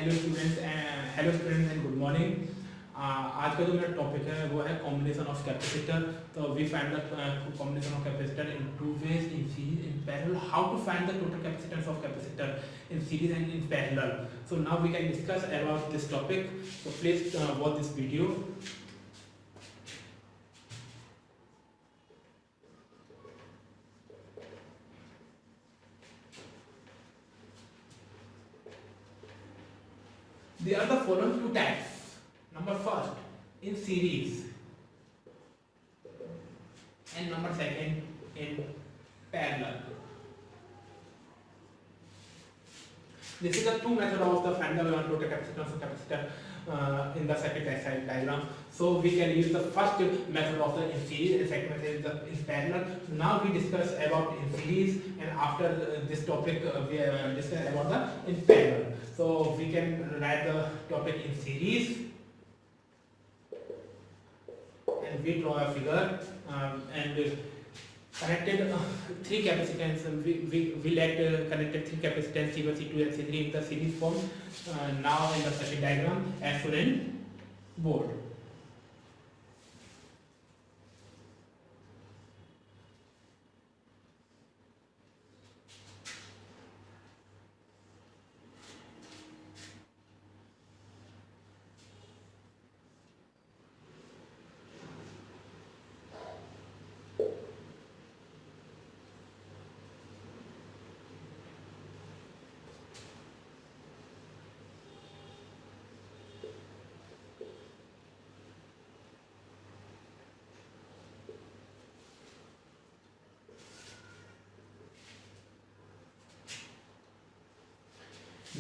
Hello students and good morning. आज का जो मेरा टॉपिक है वो है कॉम्बिनेशन ऑफ कैपेसिटर। तो we find the combination of capacitor in two ways, in series, in parallel. How to find the total capacitance of capacitor in series and in parallel. So now we can discuss about this topic. So please watch this video. There are the following two types. Number first, in series, and number second in parallel. This is the two method of the find the total capacitance of capacitor in the circuit diagram. So we can use the first method of the in series and second method is the in parallel. Now we discuss about in series, and after this topic we discuss about the in parallel. So we can write the topic in series, and we draw a figure and connected three capacitance. We let connected three capacitance C1, C2 and C3 in the series form. Now in the circuit diagram as shown in board.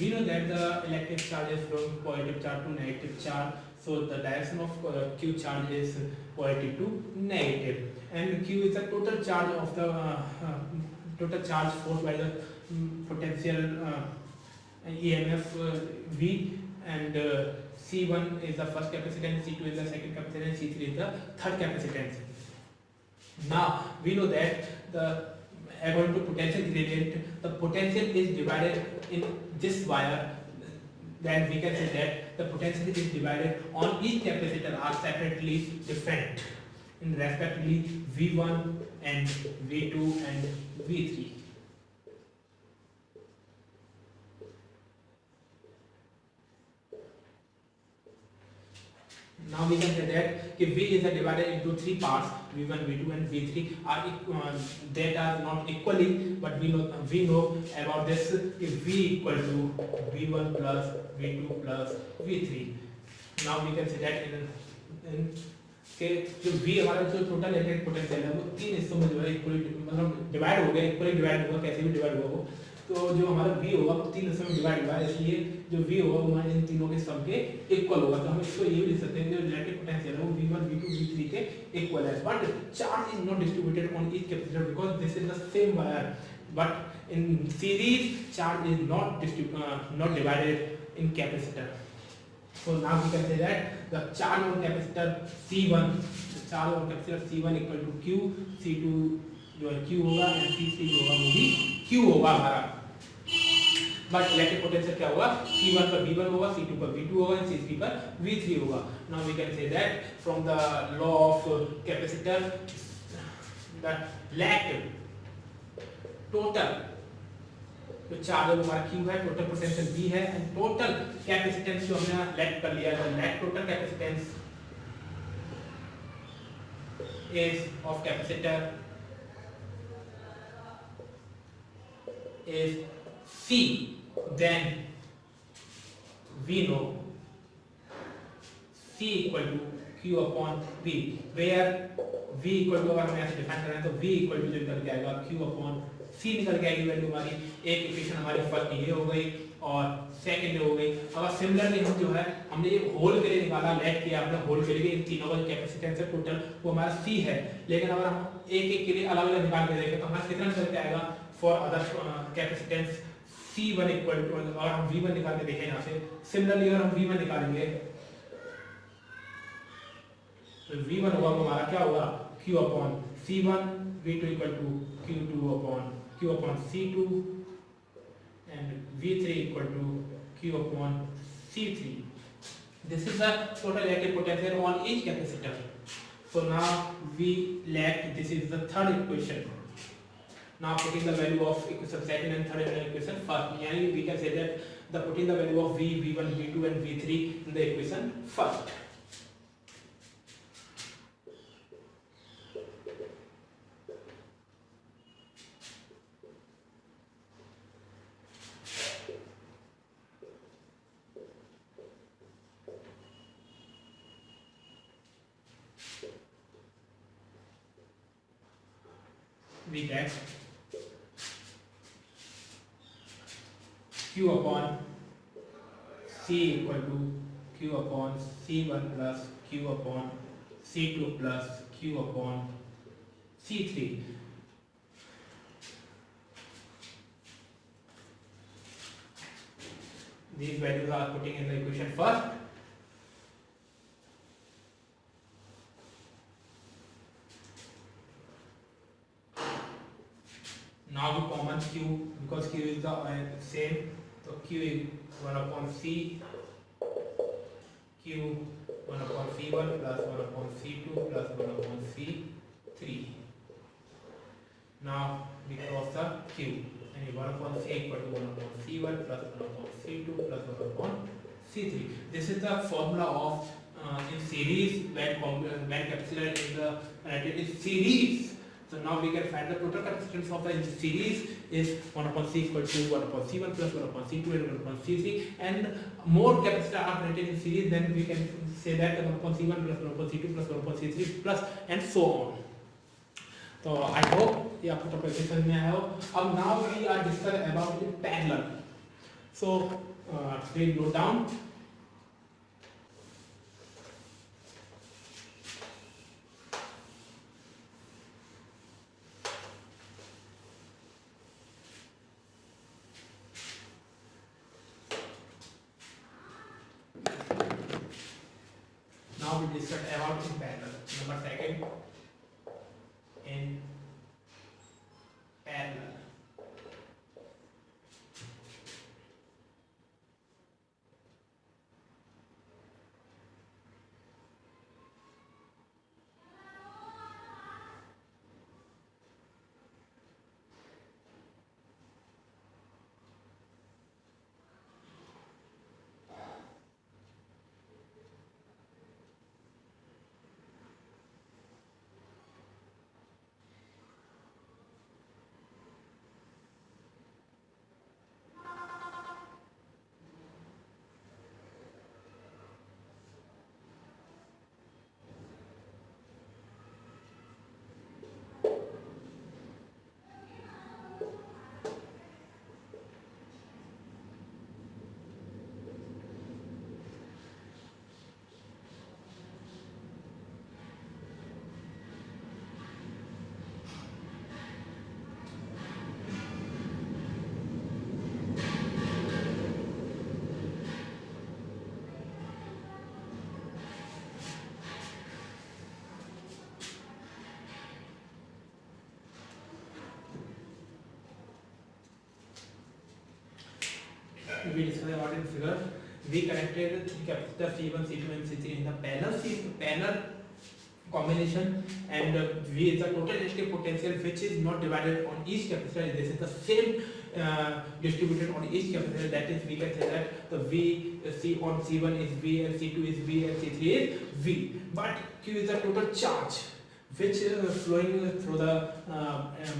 We know that the electric charge is from positive charge to negative charge, so the direction of Q charge is positive to negative, and Q is the total charge of the total charge forced by the potential EMF V, and C1 is the first capacitance, C2 is the second capacitance, C3 is the third capacitance. Now we know that according to potential gradient, the potential is divided in this wire. Then we can say that the potential is divided on each capacitor are separately different in respectively V1 and V2 and V3. Now we can say that if V is divided into three parts, V1, V2 and V3 are that are not equally, but we know about this. If V equal to V1 plus V2 plus V3, now we can say that in के जो V हमारा जो total electric potential है वो तीन हिस्सों में जो है इक्वली मतलब डिवाइड हो गया, इक्वली डिवाइड होगा, कैसे भी डिवाइड होगा वो। तो जो हमारा V होगा वो तीन हिस्सों में डिवाइड हुआ है, इसलिए जो V होगा वो हमारे इन तीनों के सम के इक्वल होगा। तो हम इसको ये भी लिख सकते हैं जो इलेक्ट्रिक पोटेंशियल है वो V1, V2, V3 के इक्वल है। But charge is not distributed on each capacitor because this is the same wire, but in series charge is not divided in capacitor. So now we can say that the charge on capacitor C1, the charge on capacitor C1 equal to Q, C2 जो है Q होगा and C3 जो होगा वो भी Q होगा हमारा. But electric potential क्या होगा, C1 पर V1 होगा, C2 पर V2 होगा and C3 पर V3 होगा. Now we can say that from the law of capacitor the let total जो चार्ज हमारा Q है, टोटल पोटेंशियल V है एंड टोटल कैपेसिटेंस जो हमने लेट कर लिया है, let total capacitance is of capacitor is C. Then we know C equal to Q upon V, where V equal to अगर हम ऐसे डिफाइन करें तो V equal to जो निकल के आएगा Q upon C निकल के आएगी वैल्यू हमारी. एक इक्वेशन हमारी फर्स्ट ये हो गई और सेकंड हो गई. अगर सिमिलरली हम जो है हमने ये होल के लिए निकाला, लेट किया हमने होल के लिए, इन तीनों का कैपेसिटेंस है टोटल वो हमारा C है. लेकिन अगर हम एक एक के लिए अलग अलग निकाल के देखें तो हमारा कितना निकल के आएगा for other capacitance C1 equal to, अगर हम V1 निकाल के देखें यहाँ से, सिमिलरली अगर हम V1 निकालेंगे तो V1 होगा हमारा क्या होगा Q upon C1, V2 equal to Q2 upon Q upon C2 and V3 equal to Q upon C3. This is the total reactive potential on each capacitor. So now we left, this is the third equation. Now putting the value of equation second and third equation first, yani we can say that the putting the value of V, V1, V2 and V3 in the equation first. We get Q upon C equal to Q upon C1 plus Q upon C2 plus Q upon C3. These values are putting in the equation first. Now we common Q, because Q is the same, so Q is 1 upon C, Q 1 upon C1 plus 1 upon C2 plus 1 upon C3. Now we cross the Q, and 1 upon C equal to 1 upon C1 plus 1 upon C2 plus 1 upon C3. This is the formula of in series when capacitor in the connected in series. So now we can find the total capacitance of the series is 1 upon C equal to 1 upon C1 plus 1 upon C2 and 1 upon C3, and more capacitors are connected in series, then we can say that 1 upon C1 plus 1 upon C2 plus 1 upon C3 plus and so on. So I hope ये आपको topic समझ में आया हो. अब now we are discussing about the parallel. So please note down. Now we discuss about in parallel. Number second, in parallel. We discussed about in figure. We connected three capacitors C1, C2 and C3 in the parallel combination, and V is the total electric potential which is not divided on each capacitor. This is the same distributed on each capacitor. That is, we can say that the V C on C1 is V and C2 is V and C3 is V. But Q is the total charge which is flowing through the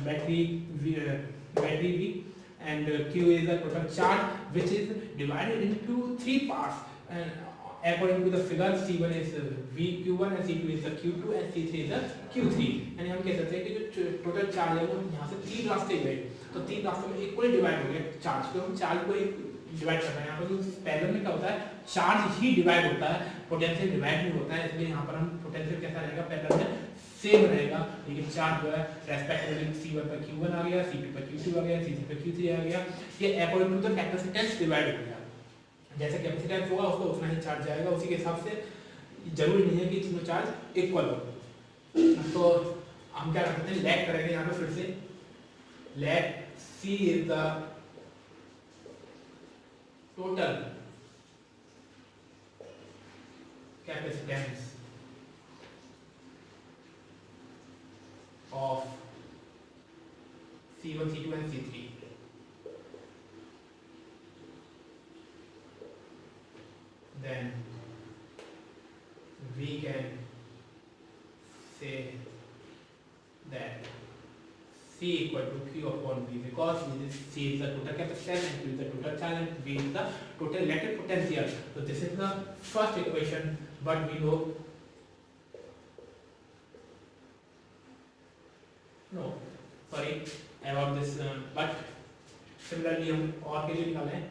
battery V, and Q is the total charge which is divided into three parts, and according to the figure C1 is VQ1 and C2 is the Q2 and C3 is the Q3. यानी हम कह सकते हैं कि जो total charge है वो यहाँ से तीन रास्ते गए, तो तीन रास्तों में इक्वली डिवाइड हो गया चार्ज, तो हम चार्ज को डिवाइड करना है. यहाँ पर पैरेलल में क्या होता है, चार्ज ही डिवाइड होता है, पोटेंशियल डिवाइड नहीं होता है, इसलिए यहाँ पर हम पोटेंशियल कैसा रहेगा, पैरेलल में सेम रहेगा, लेकिन चार्ज जो है रेस्पेक्टिवली C1 पर Q1 आ गया, C2 पर Q2 आ गया, C3 पर Q3 आ गया. ये according to the capacitance divide हो गया. जैसे कैपेसिटेंस होगा उसको उतना ही चार्ज जाएगा, उसी के हिसाब से जरूरी नहीं है कि तीनों चार्ज इक्वल हो. तो हम क्या करते हैं, लेट करेंगे यहाँ पे फिर से. Let C is the total capacitance of C1, C2 and C3, then we can say that C equal to Q upon V, because C is the total capacitance and Q is the total charge and V is the total electric potential. So this is the first equation, but we know about this, but similarly हम और के लिए निकाले हैं.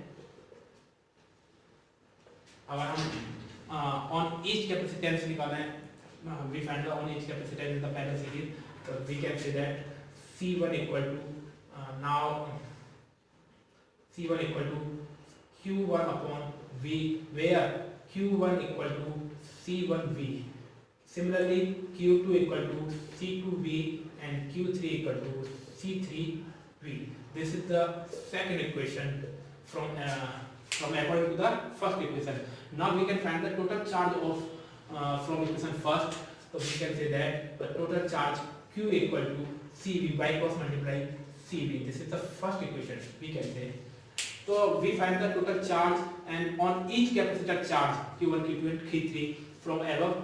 अगर हम on each capacitance निकालें, we find the on each capacitance in the parallel series, so we can say that C1 equal to now C1 equal to Q1 upon V, where Q1 equal to C1V. Similarly, Q2 equal to C2V and Q3 equal to C3V. This is the second equation from according to the first equation. Now we can find the total charge of from equation first. So we can say that the total charge Q equal to CV by cross multiply CV. This is the first equation. We can say. So we find the total charge and on each capacitor charge Q1, Q2 and Q3 from above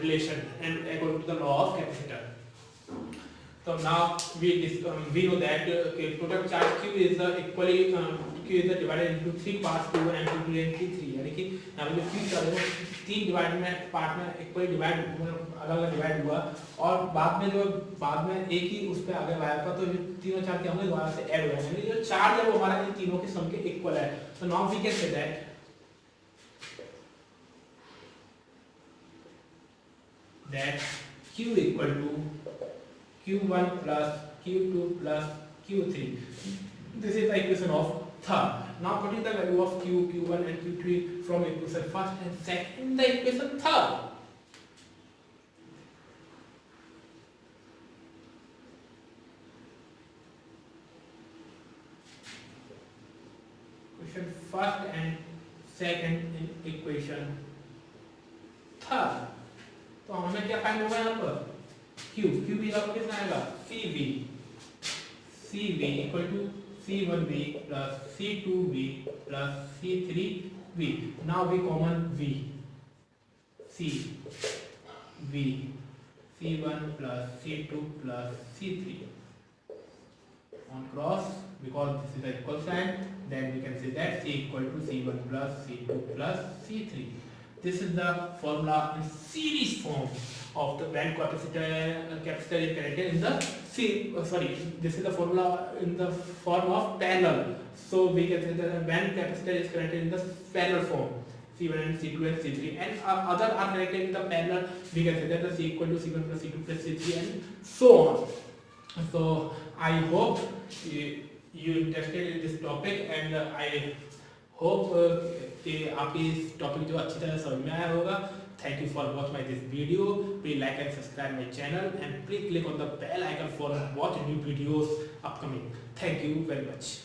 relation and according to the law of capacitor. So now we know that total charge Q is equally Q is divided into three parts, Q1 and Q2 and Q3. यानी कि यहाँ पे Q charge है तीन divide में part में equally divide अलग-अलग divide हुआ और बाद में एक ही उस पे आगे वायर का, तो ये तीनों चार्ज क्या होंगे दोबारा से ऐड हो जाएंगे. यानी जो चार्ज है वो हमारा इन तीनों के सम के इक्वल है. So now we can say that Q equal to Q1 plus Q2 plus Q3. This is the equation of third. Now putting the value of Q, Q1 and Q3 from equation first and second in the equation third. Equation first and second in equation third. तो हमें क्या find होगा यहाँ पर Q भी आपको कितना आएगा CV equal to C1V plus C2V plus C3V. Now we common V C1 plus C2 plus C3 on cross, because this is the equal sign, then we can say that C equal to C1 plus C2 plus C3. This is the formula in series form of the when capacitor is connected in the this is the formula in the form of parallel. So we can say that when capacitor is connected in the parallel form, C1 and C2 and C3, and other are connected in the parallel, we can say that the C equal to C1 plus C2 plus C3 and so on. So I hope you interested in this topic, and I hope कि आपकी इस topic जो अच्छी तरह समझ में आया होगा. Thank you for watching my this video. Please like and subscribe my channel and please click on the bell icon for watch new videos upcoming. Thank you very much.